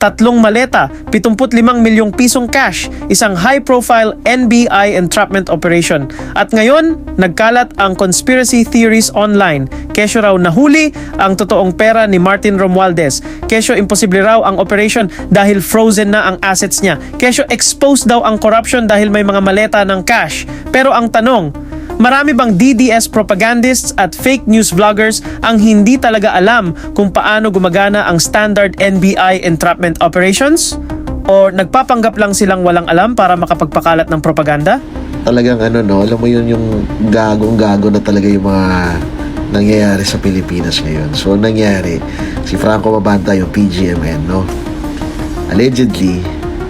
3 maleta, 75 milyong pisong cash, isang high-profile NBI entrapment operation. At ngayon, nagkalat ang conspiracy theories online. Kesyo raw nahuli ang totoong pera ni Martin Romualdez. Kesyo imposible raw ang operation dahil frozen na ang assets niya. Kesyo exposed daw ang corruption dahil may mga maleta ng cash. Pero ang tanong, marami bang DDS propagandists at fake news vloggers ang hindi talaga alam kung paano gumagana ang standard NBI entrapment operations? O nagpapanggap lang silang walang alam para makapagpakalat ng propaganda? Talagang alam mo yun yung gagong-gago na talaga yung mga nangyayari sa Pilipinas ngayon. So, nangyari, si Franco Mabanta, yung PGMN, no? Allegedly,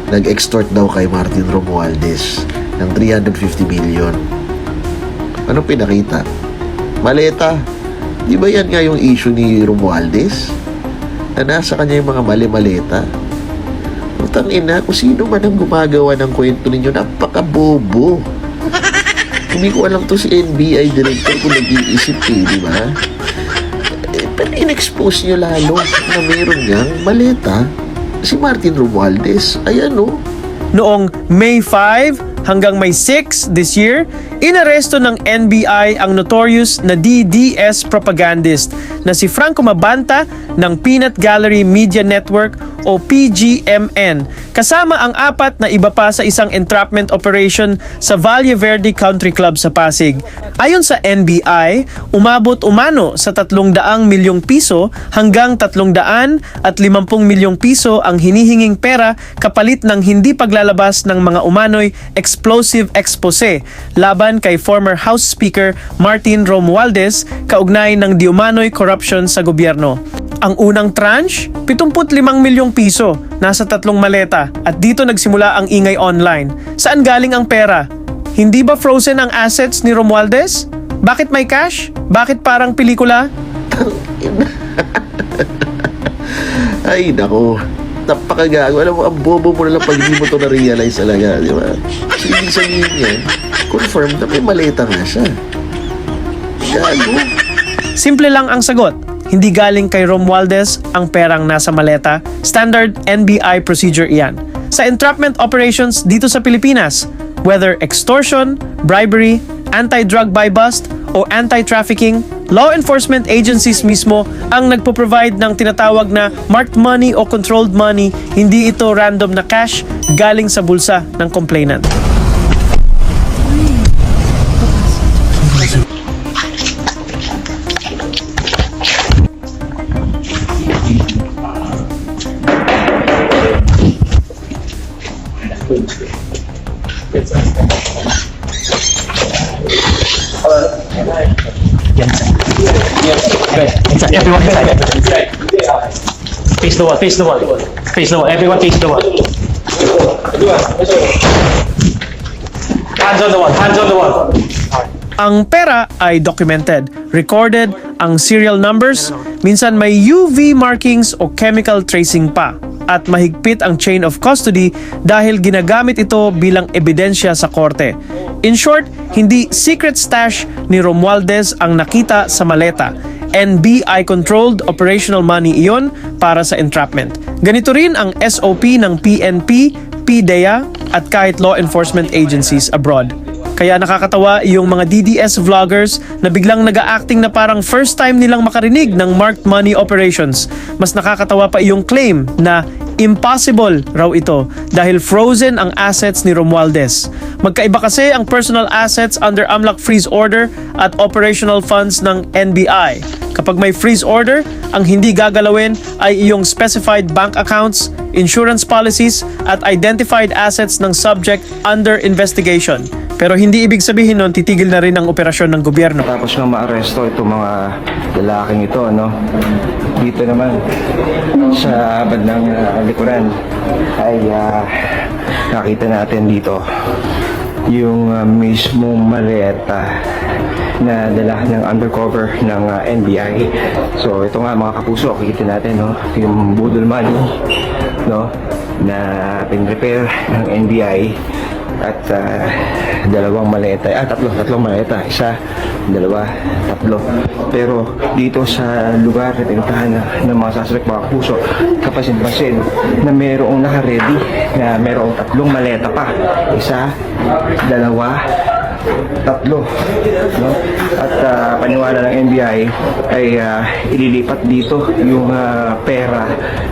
nag-extort daw kay Martin Romualdez ng 350 million. Anong pinakita? Maleta. Di ba yan nga yung issue ni Romualdez? Na nasa kanya yung mga mali-maleta? Utang ina, kung sino man ang gumagawa ng kwento ninyo, napaka-bobo. Hindi ko alam to si NBI director kung nag-iisip di ba? Pero in-expose nyo lalo na mayroon niyang maleta si Martin Romualdez. Ayan Noong May 5 hanggang May 6 this year, inaresto ng NBI ang notorious na DDS propagandist na si Franco Mabanta ng Peanut Gallery Media Network o PGMN, kasama ang 4 na iba pa sa isang entrapment operation sa Valle Verde Country Club sa Pasig. Ayon sa NBI, umabot umano sa 300 milyong piso hanggang 350 milyong piso ang hinihinging pera kapalit ng hindi paglalabas ng mga umano'y explosive expose laban kay former House Speaker Martin Romualdez kaugnay ng diumano'y corruption sa gobyerno. Ang unang tranche, 75 milyong piso, nasa 3 maleta at dito nagsimula ang ingay online. Saan galing ang pera? Hindi ba frozen ang assets ni Romualdez? Bakit may cash? Bakit parang pelikula? Ay, nako. Napakagago. Alam mo, ang bobo mo na lang pag hindi mo ito na-realize talaga, di ba? So, ibig sabihin yan, confirm na may maleta nga siya. Gago. Simple lang ang sagot. Hindi galing kay Romualdez ang perang nasa maleta. Standard NBI procedure iyan. Sa entrapment operations dito sa Pilipinas, whether extortion, bribery, anti-drug buy-bust, o anti-trafficking, law enforcement agencies mismo ang nagpo-provide ng tinatawag na marked money o controlled money, hindi ito random na cash galing sa bulsa ng complainant. Everyone inside. Face the wall, face the wall. Face the wall, everyone face the wall. Hands on the wall, hands on the wall. Ang pera ay documented, recorded ang serial numbers, minsan may UV markings o chemical tracing pa. At mahigpit ang chain of custody dahil ginagamit ito bilang ebidensya sa korte. In short, hindi secret stash ni Romualdez ang nakita sa maleta. NBI-controlled operational money iyon para sa entrapment. Ganito rin ang SOP ng PNP, PDEA at kahit law enforcement agencies abroad. Kaya nakakatawa yung mga DDS vloggers na biglang nag-a-acting na parang first time nilang makarinig ng marked money operations. Mas nakakatawa pa yung claim na impossible raw ito dahil frozen ang assets ni Romualdez. Magkaiba kasi ang personal assets under AMLAC freeze order at operational funds ng NBI. Kapag may freeze order, ang hindi gagalawin ay iyong specified bank accounts, insurance policies at identified assets ng subject under investigation. Pero hindi ibig sabihin nun titigil na rin ang operasyon ng gobyerno. Tapos nga maaresto itong mga lalaking ito, dito naman sa bandang likuran ay nakita natin dito yung mismong maleta na dala ng undercover ng NBI. So ito nga mga kapuso, kita natin yung budol money na pin-repair ng NBI at tatlong maleta, isa, dalawa, tatlo. Pero dito sa lugar na pinuntahan ng mga suspect, mga puso, kapasin-pasin na mayroong naka-ready, na mayroong tatlong maleta pa, isa, dalawa, tatlo, no? At paniwala ng NBI ay ililipat dito yung pera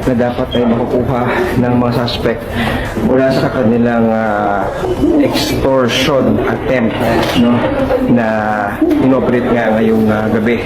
na dapat ay makukuha ng mga suspect mula sa kanilang extortion attempt, no, na inoperate nga ngayong gabi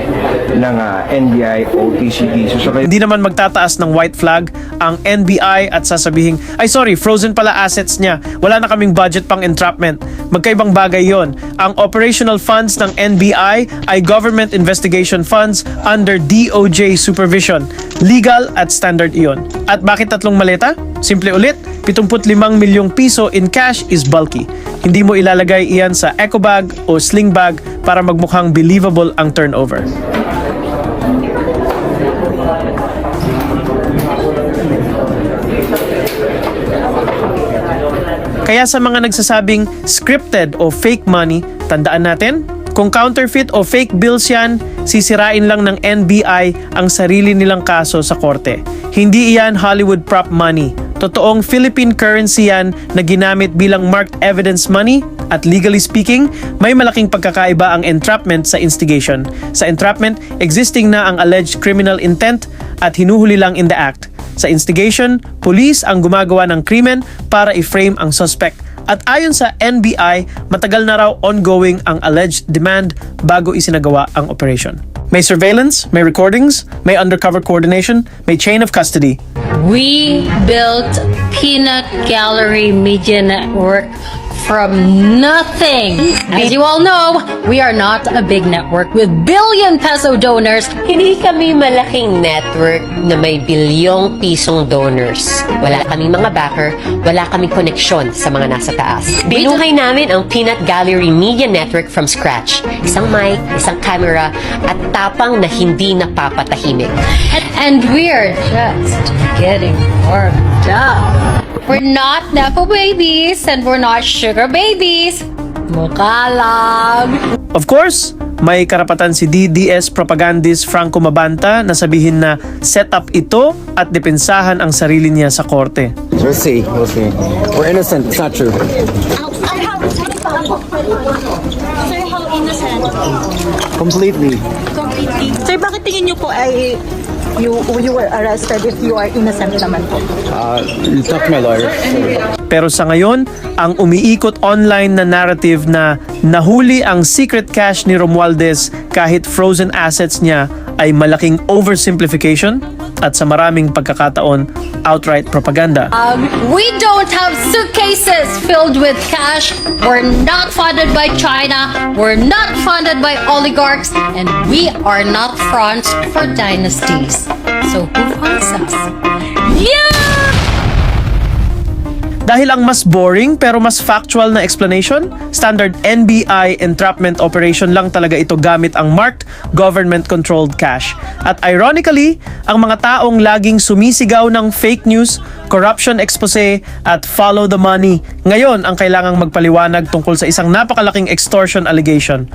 ng NBI OTCD. So, Hindi naman magtataas ng white flag ang NBI at sasabihin, ay sorry, frozen pala assets niya. Wala na kaming budget pang entrapment. Magkaibang bagay yon. Ang operational funds ng NBI ay government investigation funds under DOJ supervision. Legal at standard iyon. At bakit tatlong maleta? Simple ulit, 75 milyong piso in cash is bulky. Hindi mo ilalagay iyan sa eco bag o sling bag para magmukhang believable ang turnover. Kaya sa mga nagsasabing scripted o fake money, tandaan natin, kung counterfeit o fake bills yan, sisirain lang ng NBI ang sarili nilang kaso sa korte. Hindi iyan Hollywood prop money. Totoong Philippine currency yan na ginamit bilang marked evidence money at legally speaking, may malaking pagkakaiba ang entrapment sa instigation. Sa entrapment, existing na ang alleged criminal intent at hinuhuli lang in the act. Sa instigation, police ang gumagawa ng krimen para i-frame ang suspect. At ayon sa NBI, matagal na raw ongoing ang alleged demand bago isinagawa ang operation. May surveillance, may recordings, may undercover coordination, may chain of custody. We built Peanut Gallery Media Network from nothing. As you all know, we are not a big network with billion peso donors. Hindi kami malaking network na may bilyong pisong donors. Wala kaming mga backer, wala kaming koneksyon sa mga nasa taas. Binuhay namin ang Peanut Gallery Media Network from scratch. Isang mic, isang camera, at tapang na hindi napapatahimik. And we're just getting warmed up. We're not Nepo babies and we're not sugar babies. Mukha lang. Of course, may karapatan si DDS propagandist Franco Mabanta na sabihin na setup ito at depensahan ang sarili niya sa korte. We'll see. We're innocent. It's not true. Sir, how innocent? Completely. Completely. Sir, bakit tingin niyo po ay you were arrested if you are innocent naman po? You talk to my lawyer. Pero sa ngayon, ang umiikot online na narrative na nahuli ang secret cash ni Romualdez kahit frozen assets niya ay malaking oversimplification at sa maraming pagkakataon, outright propaganda. We don't have suitcases filled with cash. We're not funded by China. We're not funded by oligarchs. And we are not fronts for dynasties. So who funds us? Yeah! Dahil ang mas boring pero mas factual na explanation, standard NBI entrapment operation lang talaga ito gamit ang marked government-controlled cash. At ironically, ang mga taong laging sumisigaw ng fake news, corruption expose at follow the money, ngayon ang kailangang magpaliwanag tungkol sa isang napakalaking extortion allegation.